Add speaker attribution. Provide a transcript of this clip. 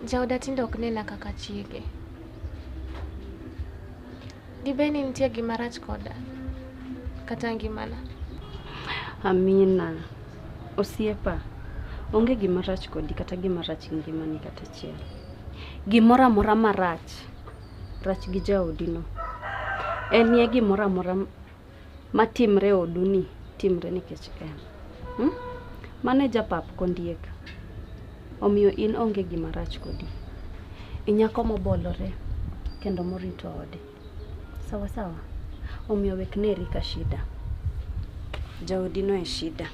Speaker 1: Jaoda tinde ok nena kaka chiege. Dibe ni nitie gima rach koda kata ngimana?
Speaker 2: Amina, osiepa, onge gima rach kodi kata gima rach ngimani kata chiel. Gimoro amora marach, rach gi jaodino. En ye gimoro amora matimre oduni, timre nikech en. Mane japap kondiek. Omiyo in onge gima rach kodi. Inyako mobolore kendo morito ode. Sawa sawa. Omiyo wek neri ka shida. Jaodino e shida.